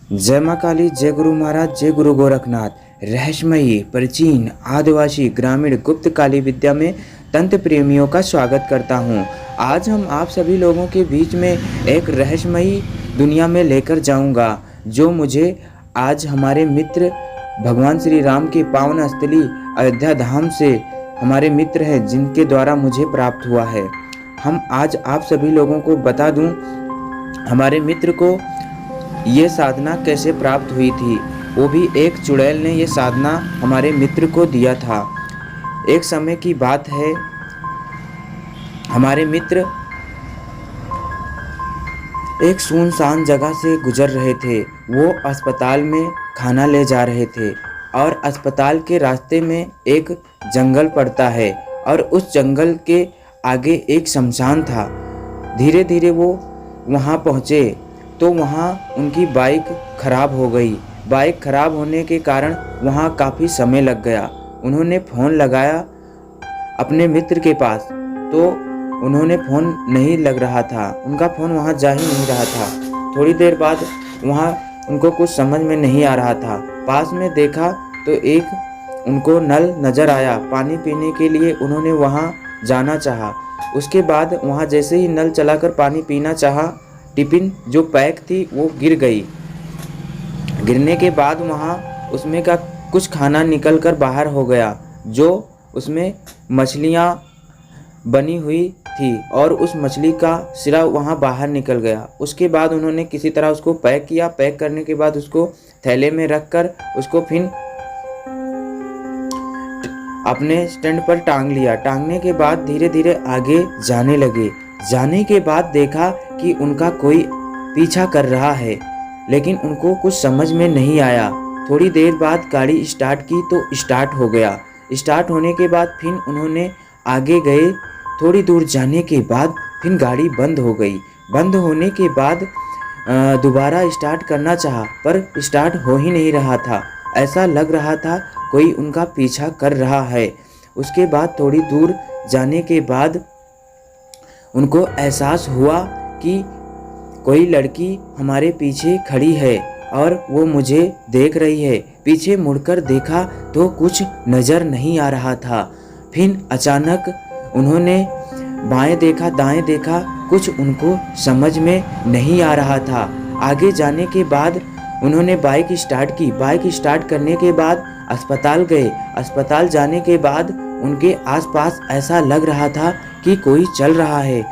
जय माँ काली, जय गुरु महाराज, जय गुरु गोरखनाथ। रहस्यमयी प्राचीन आदिवासी ग्रामीण गुप्त काली विद्या में तंत्र प्रेमियों का स्वागत करता हूँ। आज हम आप सभी लोगों के बीच में एक रहस्यमयी दुनिया में लेकर जाऊँगा, जो मुझे आज हमारे मित्र भगवान श्री राम के पावन स्थली अयोध्या धाम से हमारे मित्र हैं, जिनके द्वारा मुझे प्राप्त हुआ है। हम आज आप सभी लोगों को बता दूं, हमारे मित्र को ये साधना कैसे प्राप्त हुई थी। वो भी एक चुड़ैल ने ये साधना हमारे मित्र को दिया था। एक समय की बात है, हमारे मित्र एक सुनसान जगह से गुजर रहे थे। वो अस्पताल में खाना ले जा रहे थे और अस्पताल के रास्ते में एक जंगल पड़ता है और उस जंगल के आगे एक शमशान था। धीरे धीरे वो वहाँ पहुँचे तो वहाँ उनकी बाइक खराब हो गई। बाइक खराब होने के कारण वहाँ काफ़ी समय लग गया। उन्होंने फ़ोन लगाया अपने मित्र के पास, तो उन्होंने फ़ोन नहीं लग रहा था, उनका फ़ोन वहाँ जा ही नहीं रहा था। थोड़ी देर बाद वहाँ उनको कुछ समझ में नहीं आ रहा था। पास में देखा तो एक उनको नल नज़र आया। पानी पीने के लिए उन्होंने वहाँ जाना चाहा। उसके बाद वहाँ जैसे ही नल चलाकर पानी पीना चाहा, टिफ़िन जो पैक थी वो गिर गई। गिरने के बाद वहाँ उसमें का कुछ खाना निकल कर बाहर हो गया, जो उसमें मछलियाँ बनी हुई थी और उस मछली का सिरा वहाँ बाहर निकल गया। उसके बाद उन्होंने किसी तरह उसको पैक किया। पैक करने के बाद उसको थैले में रख कर उसको फिर अपने स्टैंड पर टांग लिया। टांगने के बाद धीरे धीरे आगे जाने लगे। जाने के बाद देखा कि उनका कोई पीछा कर रहा है, लेकिन उनको कुछ समझ में नहीं आया। थोड़ी देर बाद गाड़ी स्टार्ट की तो स्टार्ट हो गया। स्टार्ट होने के बाद फिर उन्होंने आगे गए। थोड़ी दूर जाने के बाद फिर गाड़ी बंद हो गई। बंद होने के बाद दोबारा स्टार्ट करना चाहा, पर स्टार्ट हो ही नहीं रहा था। ऐसा लग रहा था कोई उनका पीछा कर रहा है। उसके बाद थोड़ी दूर जाने के बाद उनको एहसास हुआ कि कोई लड़की हमारे पीछे खड़ी है और वो मुझे देख रही है। पीछे मुड़कर देखा तो कुछ नज़र नहीं आ रहा था। फिर अचानक उन्होंने बाएं देखा, दाएं देखा, कुछ उनको समझ में नहीं आ रहा था। आगे जाने के बाद उन्होंने बाइक स्टार्ट की। बाइक स्टार्ट करने के बाद अस्पताल गए। अस्पताल जाने के बाद उनके आसपास ऐसा लग रहा था कि कोई चल रहा है,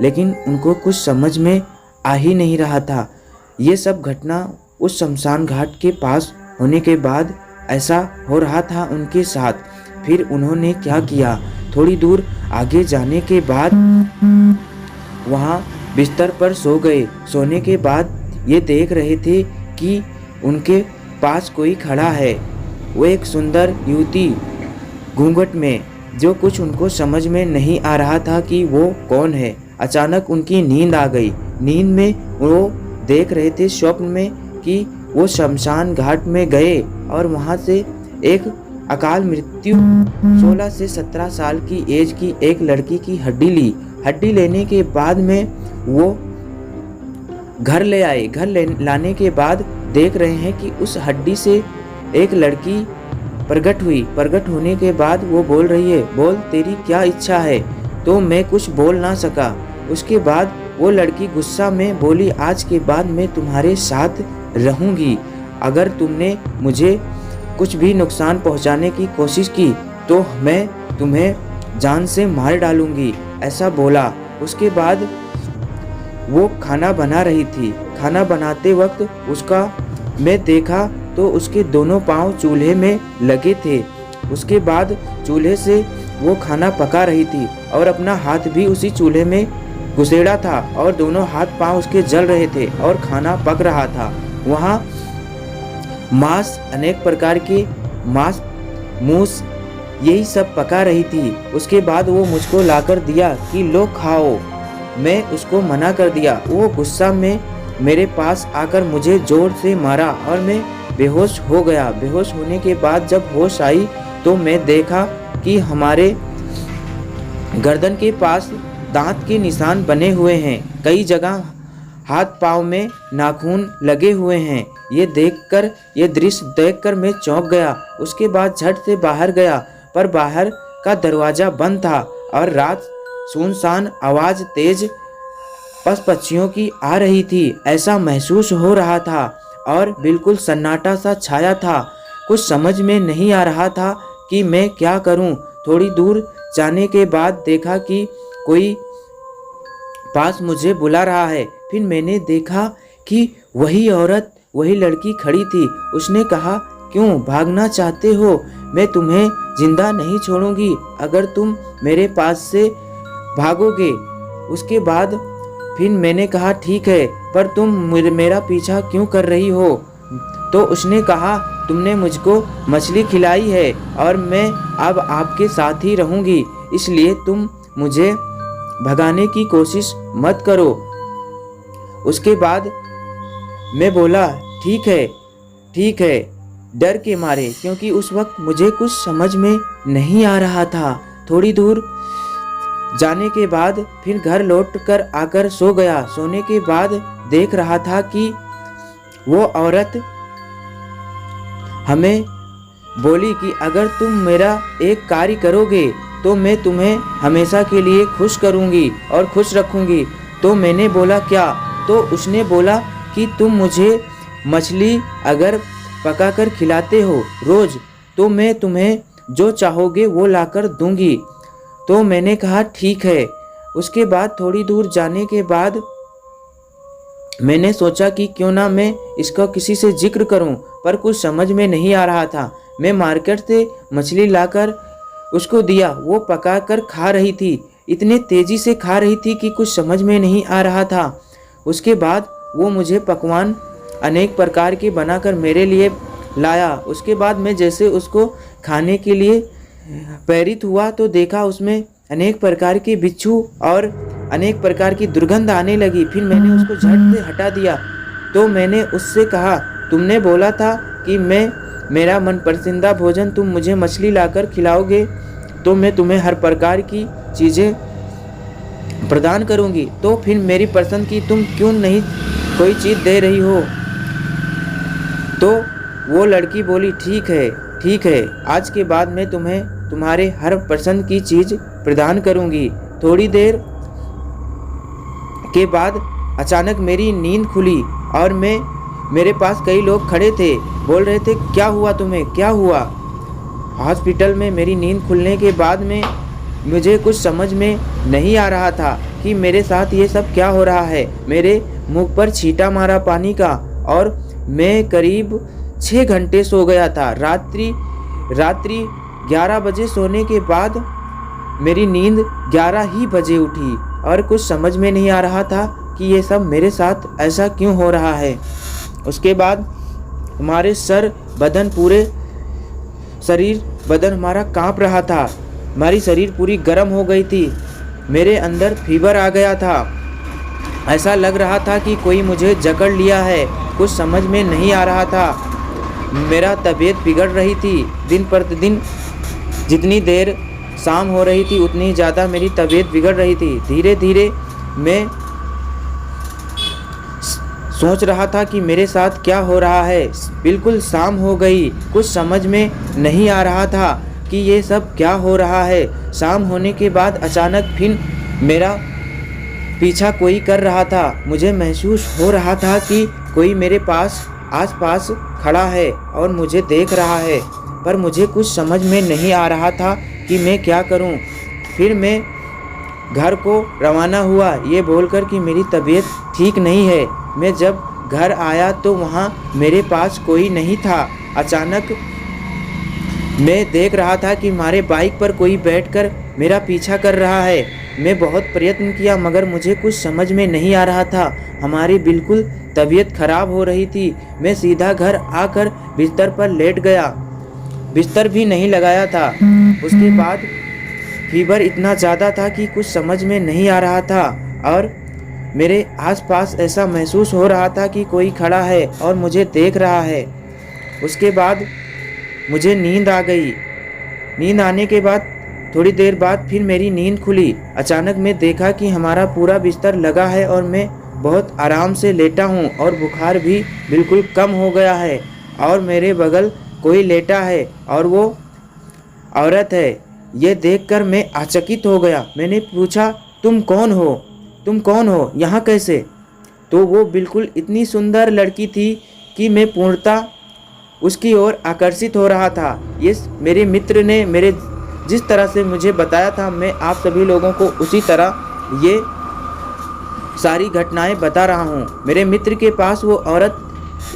लेकिन उनको कुछ समझ में आ ही नहीं रहा था। ये सब घटना उस शमशान घाट के पास होने के बाद ऐसा हो रहा था उनके साथ। फिर उन्होंने क्या किया, थोड़ी दूर आगे जाने के बाद वहाँ बिस्तर पर सो गए। सोने के बाद ये देख रहे थे कि उनके पास कोई खड़ा है। वो एक सुंदर युवती घूंघट में, जो कुछ उनको समझ में नहीं आ रहा था कि वो कौन है। अचानक उनकी नींद आ गई। नींद में वो देख रहे थे स्वप्न में कि वो शमशान घाट में गए और वहाँ से एक अकाल मृत्यु 16 से 17 साल की एज की एक लड़की की हड्डी ली। हड्डी लेने के बाद में वो घर ले आए। लाने के बाद देख रहे हैं कि उस हड्डी से एक लड़की प्रकट हुई। प्रकट होने के बाद वो बोल रही है, बोल तेरी क्या इच्छा है। तो मैं कुछ बोल ना सका। उसके बाद वो लड़की गुस्सा में बोली, आज के बाद मैं तुम्हारे साथ रहूँगी। अगर तुमने मुझे कुछ भी नुकसान पहुँचाने की कोशिश की तो मैं तुम्हें जान से मार डालूँगी, ऐसा बोला। उसके बाद वो खाना बना रही थी। खाना बनाते वक्त उसका मैं देखा तो उसके दोनों पांव चूल्हे में लगे थे। उसके बाद चूल्हे से वो खाना पका रही थी और अपना हाथ भी उसी चूल्हे में घुसेड़ा था और दोनों हाथ पांव उसके जल रहे थे और खाना पक रहा था। वहाँ मांस, अनेक प्रकार के मांस, मूस, यही सब पका रही थी। उसके बाद वो मुझको लाकर दिया कि लो खाओ। मैं उसको मना कर दिया। वो गुस्सा में मेरे पास आकर मुझे जोर से मारा और मैं बेहोश हो गया। बेहोश होने के बाद जब होश आई तो मैं देखा कि हमारे गर्दन के पास दांत के निशान बने हुए हैं। कई जगह हाथ पाँव में नाखून लगे हुए हैं। ये दृश्य देखकर मैं चौंक गया। उसके बाद झट से बाहर गया, पर बाहर का दरवाजा बंद था और रात सुनसान, आवाज तेज पक्षियों की आ रही थी ऐसा महसूस हो रहा था और बिल्कुल सन्नाटा सा छाया था। कुछ समझ में नहीं आ रहा था कि मैं क्या करूं। थोड़ी दूर जाने के बाद देखा कि कोई पास मुझे बुला रहा है। फिर मैंने देखा कि वही औरत, वही लड़की खड़ी थी। उसने कहा, क्यों भागना चाहते हो? मैं तुम्हें जिंदा नहीं छोड़ूंगी अगर तुम मेरे पास से भागोगे। उसके बाद फिर मैंने कहा, ठीक है, पर तुम मेरा पीछा क्यों कर रही हो? तो उसने कहा, तुमने मुझको मछली खिलाई है और मैं अब आपके साथ ही रहूंगी, इसलिए तुम मुझे भगाने की कोशिश मत करो। उसके बाद मैं बोला, ठीक है, डर के मारे, क्योंकि उस वक्त मुझे कुछ समझ में नहीं आ रहा था। थोड़ी दूर जाने के बाद फिर घर लौट कर आकर सो गया। सोने के बाद देख रहा था कि वो औरत हमें बोली कि अगर तुम मेरा एक कार्य करोगे तो मैं तुम्हें हमेशा के लिए खुश करूंगी और खुश रखूंगी। तो मैंने बोला, क्या? तो उसने बोला कि तुम मुझे मछली अगर पकाकर खिलाते हो रोज, तो मैं तुम्हें जो चाहोगे वो लाकर दूंगी। तो मैंने कहा, ठीक है। उसके बाद थोड़ी दूर जाने के बाद मैंने सोचा कि क्यों ना मैं इसका किसी से जिक्र करूं, पर कुछ समझ में नहीं आ रहा था। मैं मार्केट से मछली लाकर उसको दिया। वो पकाकर खा रही थी, इतने तेजी से खा रही थी कि कुछ समझ में नहीं आ रहा था। उसके बाद वो मुझे पकवान अनेक प्रकार के बनाकर मेरे लिए लाया। उसके बाद मैं जैसे उसको खाने के लिए प्रेरित हुआ तो देखा उसमें अनेक प्रकार के बिच्छू और अनेक प्रकार की दुर्गंध आने लगी। फिर मैंने उसको झट से हटा दिया। तो मैंने उससे कहा, तुमने बोला था कि मेरा मनपसंदीदा भोजन तुम मुझे मछली लाकर खिलाओगे तो मैं तुम्हें हर प्रकार की चीज़ें प्रदान करूंगी, तो फिर मेरी पसंद की तुम क्यों नहीं कोई चीज़ दे रही हो? तो वो लड़की बोली, ठीक है, आज के बाद मैं तुम्हें तुम्हारे हर पसंद की चीज़ प्रदान करूंगी। थोड़ी देर के बाद अचानक मेरी नींद खुली और मेरे पास कई लोग खड़े थे, बोल रहे थे, क्या हुआ तुम्हें, क्या हुआ? हॉस्पिटल में मेरी नींद खुलने के बाद में मुझे कुछ समझ में नहीं आ रहा था कि मेरे साथ ये सब क्या हो रहा है। मेरे मुख पर छींटा मारा पानी का और मैं करीब 6 घंटे सो गया था। रात्रि 11 बजे सोने के बाद मेरी नींद 11 ही बजे उठी और कुछ समझ में नहीं आ रहा था कि ये सब मेरे साथ ऐसा क्यों हो रहा है। उसके बाद हमारे पूरे शरीर बदन हमारा कांप रहा था। हमारी शरीर पूरी गर्म हो गई थी। मेरे अंदर फीवर आ गया था। ऐसा लग रहा था कि कोई मुझे जकड़ लिया है। कुछ समझ में नहीं आ रहा था। मेरा तबीयत बिगड़ रही थी। दिन प्रतिदिन जितनी देर शाम हो रही थी उतनी ज़्यादा मेरी तबीयत बिगड़ रही थी। धीरे धीरे मैं सोच रहा था कि मेरे साथ क्या हो रहा है। बिल्कुल शाम हो गई। कुछ समझ में नहीं आ रहा था कि ये सब क्या हो रहा है। शाम होने के बाद अचानक फिर मेरा पीछा कोई कर रहा था। मुझे महसूस हो रहा था कि कोई मेरे आसपास खड़ा है और मुझे देख रहा है, पर मुझे कुछ समझ में नहीं आ रहा था कि मैं क्या करूं। फिर मैं घर को रवाना हुआ ये बोलकर कि मेरी तबीयत ठीक नहीं है। मैं जब घर आया तो वहाँ मेरे पास कोई नहीं था। अचानक मैं देख रहा था कि हमारे बाइक पर कोई बैठकर मेरा पीछा कर रहा है। मैं बहुत प्रयत्न किया मगर मुझे कुछ समझ में नहीं आ रहा था। हमारी बिल्कुल तबीयत खराब हो रही थी। मैं सीधा घर आकर बिस्तर पर लेट गया। बिस्तर भी नहीं लगाया था। उसके बाद फीवर इतना ज़्यादा था कि कुछ समझ में नहीं आ रहा था और मेरे आसपास ऐसा महसूस हो रहा था कि कोई खड़ा है और मुझे देख रहा है। उसके बाद मुझे नींद आ गई। नींद आने के बाद थोड़ी देर बाद फिर मेरी नींद खुली। अचानक मैं देखा कि हमारा पूरा बिस्तर लगा है और मैं बहुत आराम से लेटा हूँ और बुखार भी बिल्कुल कम हो गया है और मेरे बगल कोई लेटा है और वो औरत है। ये देखकर मैं आचकित हो गया। मैंने पूछा, तुम कौन हो? तुम कौन हो? यहाँ कैसे? तो वो बिल्कुल इतनी सुंदर लड़की थी कि मैं पूर्णतः उसकी ओर आकर्षित हो रहा था। ये मेरे मित्र ने मेरे जिस तरह से मुझे बताया था, मैं आप सभी लोगों को उसी तरह ये सारी घटनाएं बता रहा हूँ। मेरे मित्र के पास वो औरत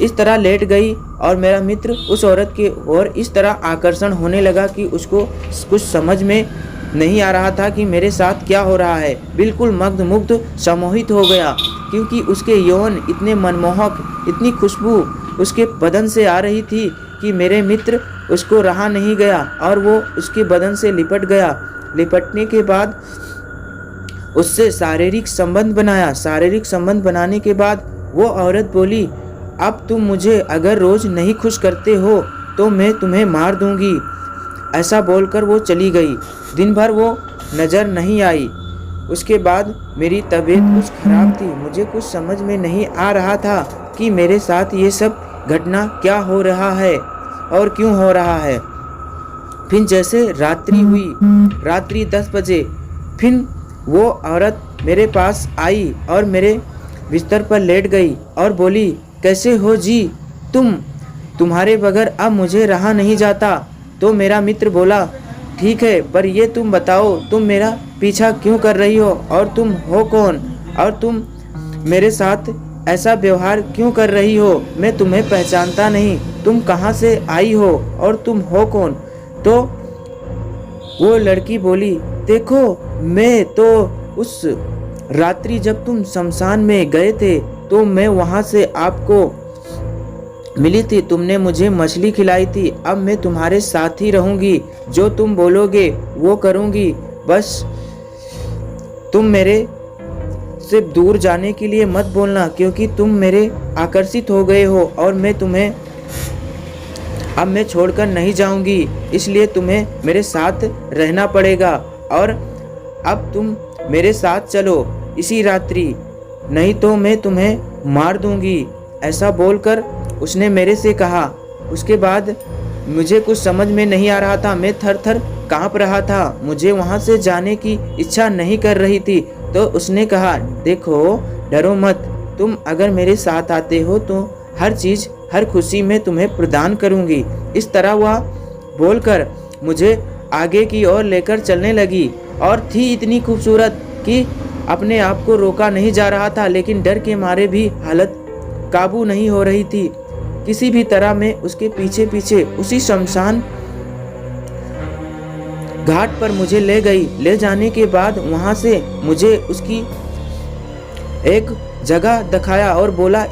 इस तरह लेट गई और मेरा मित्र उस औरत की ओर इस तरह आकर्षण होने लगा कि उसको कुछ समझ में नहीं आ रहा था कि मेरे साथ क्या हो रहा है। बिल्कुल मग्न-मुग्ध सम्मोहित हो गया क्योंकि उसके यौन इतने मनमोहक, इतनी खुशबू उसके बदन से आ रही थी कि मेरे मित्र उसको रहा नहीं गया और वो उसके बदन से लिपट गया। लिपटने के बाद उससे शारीरिक संबंध बनाया। शारीरिक संबंध बनाने के बाद वो औरत बोली, अब तुम मुझे अगर रोज़ नहीं खुश करते हो तो मैं तुम्हें मार दूंगी। ऐसा बोलकर वो चली गई। दिन भर वो नज़र नहीं आई। उसके बाद मेरी तबीयत कुछ खराब थी। मुझे कुछ समझ में नहीं आ रहा था कि मेरे साथ ये सब घटना क्या हो रहा है और क्यों हो रहा है। फिर जैसे रात्रि हुई, रात्रि 10 बजे, फिर वो औरत मेरे पास आई और मेरे बिस्तर पर लेट गई और बोली, कैसे हो जी तुम्हारे बगैर अब मुझे रहा नहीं जाता। तो मेरा मित्र बोला, ठीक है, पर ये तुम बताओ, तुम मेरा पीछा क्यों कर रही हो और तुम हो कौन और तुम मेरे साथ ऐसा व्यवहार क्यों कर रही हो? मैं तुम्हें पहचानता नहीं। तुम कहाँ से आई हो और तुम हो कौन? तो वो लड़की बोली, देखो, मैं तो उस रात्रि जब तुम शमशान में गए थे तो मैं वहाँ से आपको मिली थी। तुमने मुझे मछली खिलाई थी। अब मैं तुम्हारे साथ ही रहूंगी। जो तुम बोलोगे वो करूंगी। बस तुम मेरे से दूर जाने के लिए मत बोलना क्योंकि तुम मेरे आकर्षित हो गए हो और मैं तुम्हें अब मैं छोड़कर नहीं जाऊंगी। इसलिए तुम्हें मेरे साथ रहना पड़ेगा और अब तुम मेरे साथ चलो इसी रात्रि, नहीं तो मैं तुम्हें मार दूंगी। ऐसा बोलकर उसने मेरे से कहा। उसके बाद मुझे कुछ समझ में नहीं आ रहा था। मैं थर थर कांप रहा था। मुझे वहाँ से जाने की इच्छा नहीं कर रही थी। तो उसने कहा, देखो, डरो मत। तुम अगर मेरे साथ आते हो तो हर चीज़, हर खुशी मैं तुम्हें प्रदान करूँगी। इस तरह वह बोलकर मुझे आगे की ओर लेकर चलने लगी और थी इतनी खूबसूरत कि अपने आप को रोका नहीं जा रहा था, लेकिन डर के मारे भी हालत काबू नहीं हो रही थी। किसी भी तरह मैं उसके पीछे पीछे उसी शमशान घाट पर मुझे ले गई। ले जाने के बाद वहां से मुझे उसकी एक जगह दिखाया और बोला,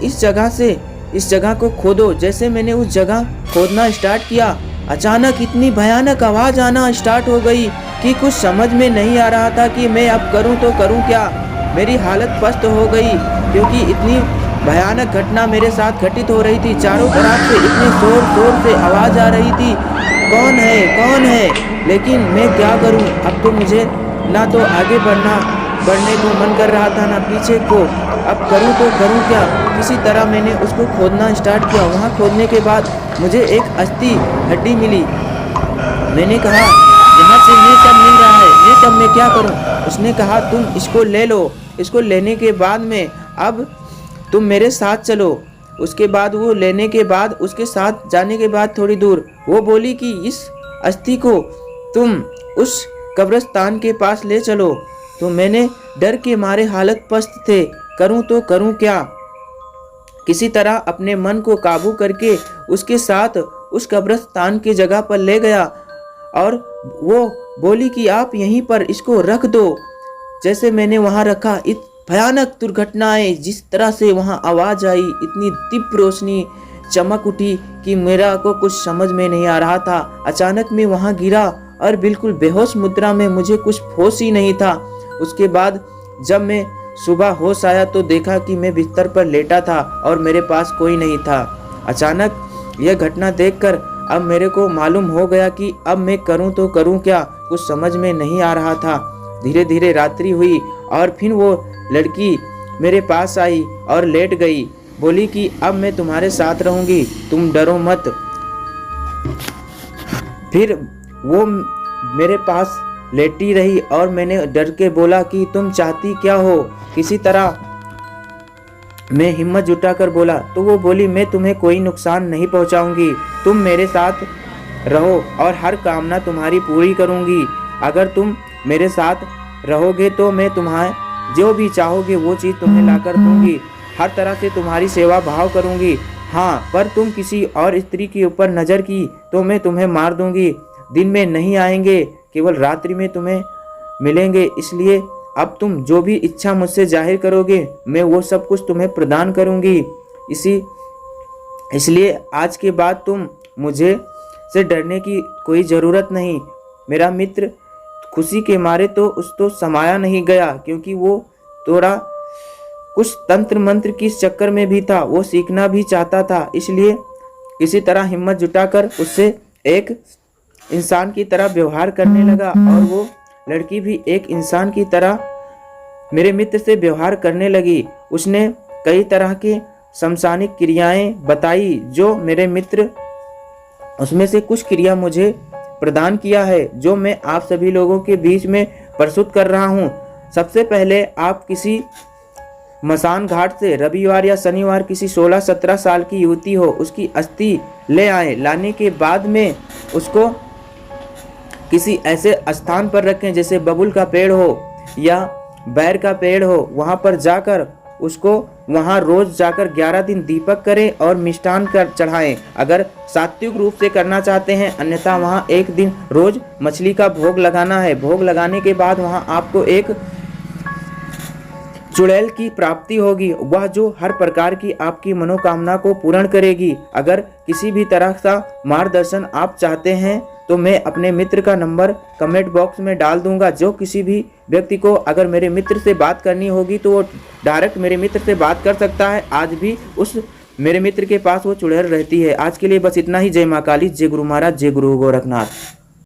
इस जगह को खोदो। जैसे मैंने उस जगह खोदना स्टार्ट किया, अचानक इतनी भयानक आवाज़ आना स्टार्ट हो गई कि कुछ समझ में नहीं आ रहा था कि मैं अब करूं तो करूं क्या। मेरी हालत पस्त हो गई क्योंकि इतनी भयानक घटना मेरे साथ घटित हो रही थी। चारों तरफ से इतने जोर जोर से आवाज़ आ रही थी, कौन है, कौन है? लेकिन मैं क्या करूं? अब तो मुझे ना तो आगे बढ़ने को मन कर रहा था, ना पीछे को। अब करूं तो करूं क्या? किसी तरह मैंने उसको खोदना स्टार्ट किया। वहाँ खोदने के बाद मुझे एक अस्थि हड्डी मिली। मैंने कहा, यहाँ से ये सब मिल रहा है, ये सब मैं क्या करूं? उसने कहा, तुम इसको ले लो। इसको लेने के बाद में अब तुम मेरे साथ चलो। उसके बाद वो लेने के बाद, उसके साथ जाने के बाद थोड़ी दूर वो बोली कि इस अस्थि को तुम उस कब्रिस्तान के पास ले चलो। तो मैंने डर के मारे हालत पस्त थे, करूं तो करूं क्या। किसी तरह अपने मन को काबू करके उसके साथ उस कब्रिस्तान की जगह पर ले गया और वो बोली कि आप यहीं पर इसको रख दो। जैसे मैंने वहाँ रखा, भयानक दुर्घटनाएं, जिस तरह से वहाँ आवाज़ आई, इतनी तीव्र रोशनी चमक उठी कि मेरा को कुछ समझ में नहीं आ रहा था। अचानक मैं वहाँ गिरा और बिल्कुल बेहोश मुद्रा में, मुझे कुछ होश ही नहीं था। उसके बाद जब मैं सुबह होश आया तो देखा कि मैं बिस्तर पर लेटा था और मेरे पास कोई नहीं था। अचानक यह घटना देखकर अब मेरे को मालूम हो गया कि अब मैं करूं तो करूं क्या, कुछ समझ में नहीं आ रहा था। धीरे धीरे रात्रि हुई और फिर वो लड़की मेरे पास आई और लेट गई। बोली कि अब मैं तुम्हारे साथ रहूंगी, तुम डरो मत। फिर वो मेरे पास लेटी रही और मैंने डर के बोला कि तुम चाहती क्या हो। किसी तरह मैं हिम्मत जुटाकर बोला तो वो बोली, मैं तुम्हें कोई नुकसान नहीं पहुंचाऊंगी, तुम मेरे साथ रहो और हर कामना तुम्हारी पूरी करूंगी। अगर तुम मेरे साथ रहोगे तो मैं तुम्हारे जो भी चाहोगे वो चीज़ तुम्हें लाकर दूंगी, हर तरह से तुम्हारी सेवा भाव करूंगी। हाँ, पर तुम किसी और स्त्री के ऊपर नज़र की तो मैं तुम्हें मार दूंगी। दिन में नहीं आएंगे, केवल रात्रि में तुम्हें मिलेंगे। इसलिए अब तुम जो भी इच्छा मुझसे जाहिर करोगे मैं वो सब कुछ तुम्हें प्रदान करूंगी। इसलिए आज के बाद तुम मुझे से डरने की कोई ज़रूरत नहीं। मेरा मित्र खुशी के मारे तो समाया नहीं गया, क्योंकि वो थोड़ा कुछ तंत्र मंत्र की चक्कर में भी था, वो सीखना भी चाहता था। इसलिए किसी तरह हिम्मत जुटाकर उससे एक इंसान की तरह व्यवहार करने लगा और वो लड़की भी एक इंसान की तरह मेरे मित्र से व्यवहार करने लगी। उसने कई तरह की शमशानिक क्रियाएं बताई जो मेरे मित्र, उसमें से कुछ क्रिया मुझे प्रदान किया है जो मैं आप सभी लोगों के बीच में प्रस्तुत कर रहा हूँ। सबसे पहले आप किसी मसान घाट से रविवार या शनिवार किसी 16-17 साल की युवती हो उसकी अस्थि ले आए। लाने के बाद में उसको किसी ऐसे स्थान पर रखें जैसे बबुल का पेड़ हो या बैर का पेड़ हो, वहाँ पर जाकर उसको वहाँ रोज जाकर 11 दिन दीपक करें और मिष्ठान कर चढ़ाएं अगर सात्विक रूप से करना चाहते हैं। अन्यथा वहाँ एक दिन रोज मछली का भोग लगाना है। भोग लगाने के बाद वहाँ आपको एक चुड़ैल की प्राप्ति होगी, वह जो हर प्रकार की आपकी मनोकामना को पूर्ण करेगी। अगर किसी भी तरह का मार्गदर्शन आप चाहते हैं तो मैं अपने मित्र का नंबर कमेंट बॉक्स में डाल दूंगा। जो किसी भी व्यक्ति को अगर मेरे मित्र से बात करनी होगी तो वो डायरेक्ट मेरे मित्र से बात कर सकता है। आज भी उस मेरे मित्र के पास वो चुड़ैल रहती है। आज के लिए बस इतना ही। जय माँ काली, जय गुरु महाराज, जय गुरु गोरखनाथ।